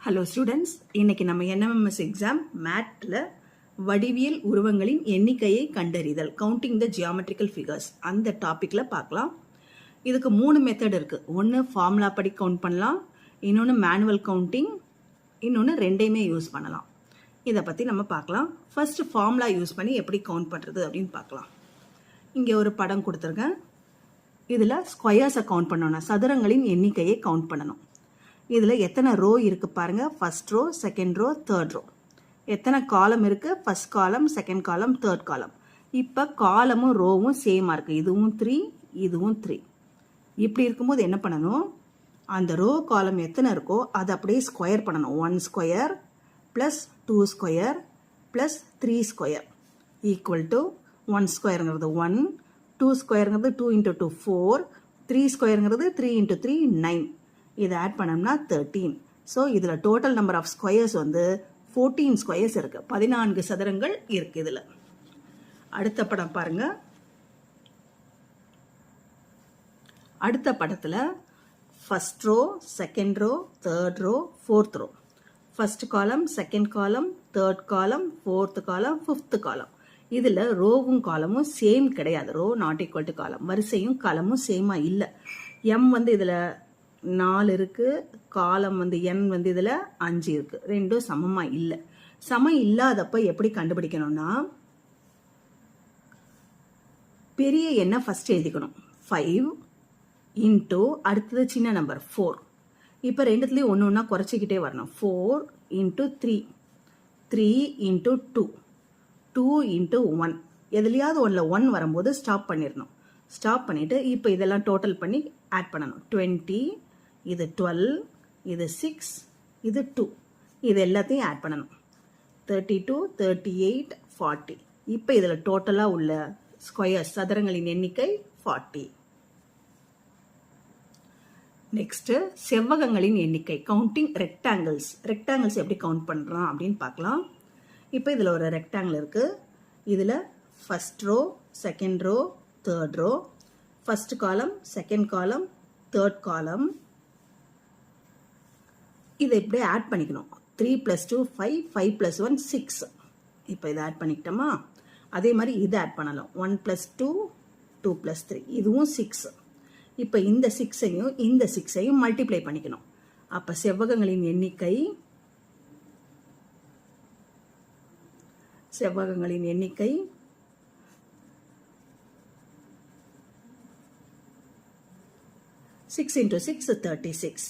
Hello students, இன்னைக்கு நம்ம NMMS exam மேத்ல வடிவியல் உருவங்களின் எண்ணிக்கையை கண்டறிதல், கவுண்டிங் த ஜியாமெட்ரிக்கல் ஃபிகர்ஸ், அந்த டாபிக்ல பார்க்கலாம். இதுக்கு 3 மெத்தட் இருக்கு. ஒன்று ஃபார்முலா படி கவுண்ட் பண்ணலாம், இன்னொன்று மேனுவல் கவுண்டிங், இன்னொன்று ரெண்டையுமே யூஸ் பண்ணலாம். இதை பற்றி நம்ம பார்க்கலாம். ஃபர்ஸ்ட் ஃபார்முலா யூஸ் பண்ணி எப்படி கவுண்ட் பண்ணுறது அப்படின்னு பார்க்கலாம். இங்கே ஒரு படம் கொடுத்துருக்கேன். இதில் ஸ்கொயர்ஸை கவுண்ட் பண்ணணும், சதுரங்களின் எண்ணிக்கையை கவுண்ட் பண்ணணும். இதில் எத்தனை ரோ இருக்குது பாருங்கள். First row, second row, third row. எத்தனை காலம் இருக்குது? First column, second column, third காலம். இப்போ காலமும் ரோவும் சேமாக இருக்குது. இதுவும் 3, இதுவும் 3. இப்படி இருக்கும்போது என்ன பண்ணணும், அந்த ரோ காலம் எத்தனை இருக்கோ அதை அப்படியே ஸ்கொயர் பண்ணணும். 1 square plus 2 square plus 3 square equal to 1 ஸ்கொயருங்கிறது 1, 2 ஸ்கொயருங்கிறது 2 × 2 4, 3 ஸ்கொயருங்கிறது 3 × 3 9. இதை ஆட் பண்ணோம்னா 13. ஸோ இதில் டோட்டல் நம்பர் ஆஃப் ஸ்கொயர்ஸ் வந்து 14 ஸ்கொயர்ஸ் இருக்குது. 14 சதுரங்கள் இருக்குது இதில். அடுத்த படம் பாருங்க. அடுத்த படத்தில் first row, second row, third row, fourth row. First column, second column, third column, fourth column, fifth column. இதில் ரோவும் காலமும் சேம் கிடையாது. ரோ நாட் ஈக்குவல் டு காலம். வரிசையும் காலமும் சேமாக இல்லை. எம் வந்து இதில் 4 இருக்கு, காலம் வந்து n வந்து இதில் 5 இருக்கு. ரெண்டும் சமமாக இல்லை. சமம் இல்லாதப்ப எப்படி கண்டுபிடிக்கணும்னா, பெரிய எண்ணை ஃபர்ஸ்ட் எழுதிக்கணும். 5 இன்டூ அடுத்தது சின்ன நம்பர் 4. இப்போ ரெண்டுத்துலேயும் ஒன்று ஒன்றா குறைச்சிக்கிட்டே வரணும். 4 × 3, 3 × 2, 2 × 1. எதுலையாவது ஒன்றில் 1 வரும்போது ஸ்டாப் பண்ணிடணும். ஸ்டாப் பண்ணிவிட்டு இப்போ இதெல்லாம் டோட்டல் பண்ணி ஆட் பண்ணணும். 20, இது 12, இது 6, இது 2. இது எல்லாத்தையும் ஆட் பண்ணணும். 32, 38, 40. இப்போ இதில் டோட்டலாக உள்ள ஸ்கொயர் சதுரங்களின் எண்ணிக்கை 40. நெக்ஸ்ட் செவ்வகங்களின் எண்ணிக்கை, கவுண்டிங் ரெக்டாங்கிள்ஸ். ரெக்டாங்கிள்ஸ் எப்படி கவுண்ட் பண்ணுறோம் அப்படின்னு பார்க்கலாம். இப்போ இதில் ஒரு ரெக்டாங்கிள் இருக்குது. இதில் first row, second row, third row, first column, second column, third column. இதை இப்படியே ஆட் பண்ணிக்கணும். 3 + 2 5, 5 + 1 6. இப்போ இதை ஆட் பண்ணிக்கிட்டோமா? அதே மாதிரி இதை ஆட் பண்ணலாம். 1 + 2, 2 + 3, இதுவும் 6. இப்போ இந்த 6ஐயும் இந்த 6ஐயும் மல்டிப்ளை பண்ணிக்கணும். அப்போ செவ்வகங்களின் எண்ணிக்கை 6 × 6 36.